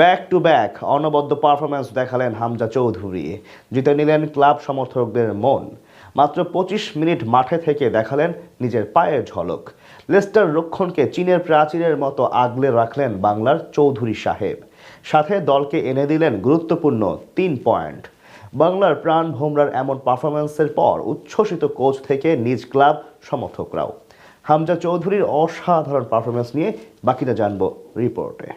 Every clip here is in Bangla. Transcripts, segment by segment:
ব্যাক টু ব্যাক অনবদ্য পারফরম্যান্স দেখালেন হামজা চৌধুরী, জিতে নিলেন ক্লাব সমর্থকদের মন। মাত্র ২৫ মিনিট মাঠে থেকে দেখালেন নিজের পায়ের ঝলক। লেস্টার রক্ষণকে চীনের প্রাচীরের মতো আগলে রাখলেন বাংলার চৌধুরী সাহেব, সাথে দলকে এনে দিলেন গুরুত্বপূর্ণ ৩ পয়েন্ট। বাংলার প্রাণ ভোমরার এমন পারফরম্যান্সের পর উচ্ছ্বসিত কোচ থেকে নিজ ক্লাব সমর্থকরাও। হামজা চৌধুরীর অসাধারণ পারফরম্যান্স নিয়ে বাকিটা জানবো রিপোর্টে।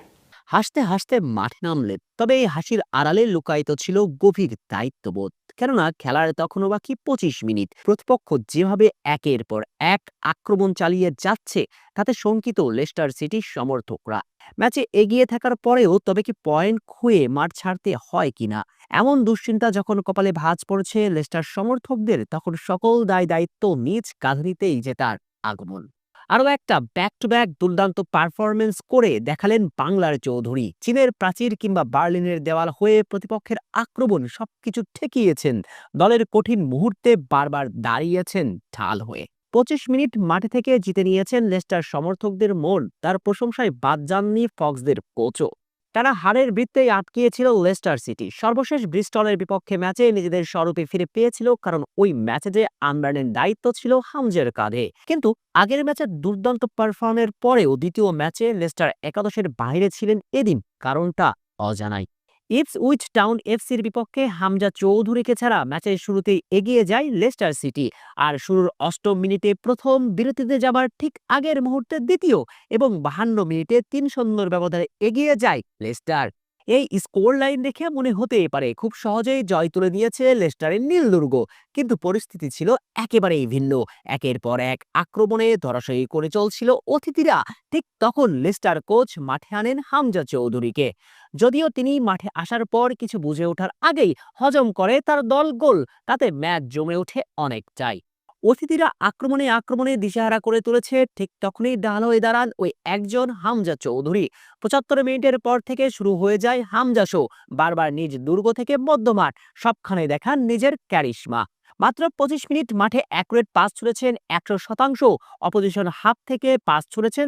হাসতে হাসতে মাঠে নামলেন, তবে এই হাসির আড়ালে লুকায়িত ছিল গভীর দায়িত্ববোধ। কেননা খেলার তখনও বাকি ২৫ মিনিট। প্রতিপক্ষ যেভাবে একের পর এক আক্রমণ চালিয়ে যাচ্ছে, তাতে শঙ্কিত লেস্টার সিটির সমর্থকরা। ম্যাচে এগিয়ে থাকার পরেও তবে কি পয়েন্ট খুঁয়ে মাঠ ছাড়তে হয় কিনা, এমন দুশ্চিন্তা যখন কপালে ভাঁজ পড়ছে লেস্টার সমর্থকদের, তখন সকল দায় দায়িত্ব নিজ কাঁধে নিতেই যে তার আগমন। আরও একটা ব্যাক টু ব্যাক দুর্দান্ত পারফরমেন্স করে দেখালেন বাংলার চৌধুরী। চীনের প্রাচীর কিংবা বার্লিনের দেওয়াল হয়ে প্রতিপক্ষের আক্রমণ সবকিছু ঠেকিয়েছেন। দলের কঠিন মুহূর্তে বারবার দাঁড়িয়েছেন ঢাল হয়ে। ২৫ মিনিট মাঠে থেকে জিতে নিয়েছেন লেস্টার সমর্থকদের মন। তার প্রশংসায় বাদ যাননি ফক্সদের কোচও। তারা হারের বৃত্তেই আটকিয়েছিল লেস্টার সিটি। সর্বশেষ ব্রিস্টলের বিপক্ষে ম্যাচে নিজেদের স্বরূপে ফিরে পেয়েছিল, কারণ ওই ম্যাচে যে আনবার্নের দায়িত্ব ছিল হামজের কাঁধে। কিন্তু আগের ম্যাচে দুর্দান্ত পারফর্মের পরেও দ্বিতীয় ম্যাচে লেস্টার একাদশের বাইরে ছিলেন এদিন, কারণটা অজানাই। ইপসউইচ টাউন এফসির বিপক্ষে হামজা চৌধুরীকে ছাড়া ম্যাচের শুরুতেই এগিয়ে যায় লেস্টার সিটি। আর শুরুর ৮ম মিনিটে প্রথম, বিরতিতে যাবার ঠিক আগের মুহূর্তে দ্বিতীয় এবং ৫২ মিনিটে ৩-০ ব্যবধানে এগিয়ে যায় লেস্টার। এই স্কোর লাইন দেখে মনে হতে পারে খুব সহজেই জয় তুলে নিয়েছে লেস্টারের নীল দুর্গ, কিন্তু পরিস্থিতি ছিল একেবারেই ভিন্ন। একের পর এক আক্রমণে ধরাশয়ী করে চলছিল অতিথিরা। ঠিক তখন লেস্টার কোচ মাঠে আনেন হামজা চৌধুরীকে। যদিও তিনি মাঠে আসার পর কিছু বুঝে ওঠার আগেই হজম করে তার দল গোল, তাতে ম্যাচ জমে ওঠে অনেকটাই। অতিথিরা আক্রমণে আক্রমণে দিশেহারা করে তুলেছে, ঠিক তখনই ডাল হয়ে দাঁড়ান ওই একজন হামজা চৌধুরী। ৭৫ মিনিটের পর থেকে শুরু হয়ে যায় হামজা শো। বারবার নিজ দুর্গ থেকে মধ্যমাঠ সবখানে দেখান নিজের ক্যারিশমা। মাত্র ২৫ মিনিট মাঠে অ্যাকুরেট পাস ছুড়েছেন ১০০%। অপোজিশন হাফ থেকে পাস ছুড়েছেন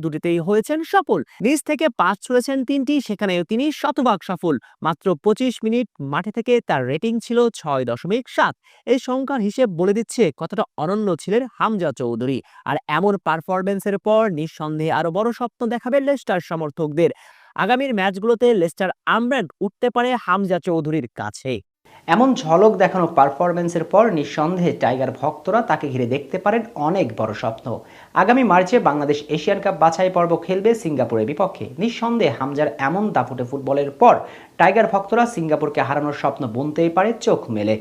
দুটিতেই হয়েছেন সফল। নিজ থেকে পাস ছুড়েছেন ৩টি, সেখানেও তিনি শতভাগ সফল। মাত্র ২৫ মিনিট মাঠে থেকে তার রেটিং ছিল ৬.৭। এই সংখ্যার হিসেব বলে দিচ্ছে কতটা অনন্য ছিলেন হামজা চৌধুরী। আর এমন পারফরমেন্সের পর নিঃসন্দেহে আরো বড় স্বপ্ন দেখাবে লেস্টার সমর্থকদের। আগামীর ম্যাচগুলোতে লেস্টার আমব্র্যান্ড উঠতে পারে হামজা চৌধুরীর কাছে। এমন ঝলক দেখানো পারফরমেন্সের পর নিঃসন্দেহে টাইগার ভক্তরা তাকে ঘিরে দেখতে পারেন অনেক বড় স্বপ্ন। আগামী মার্চে বাংলাদেশ এশিয়ান কাপ বাছাই পর্ব খেলবে সিঙ্গাপুরের বিপক্ষে। নিঃসন্দেহে হামজার এমন দাপুটে ফুটবলের পর টাইগার ভক্তরা সিঙ্গাপুরকে হারানোর স্বপ্ন বুনতেই পারে চোখ মেলে।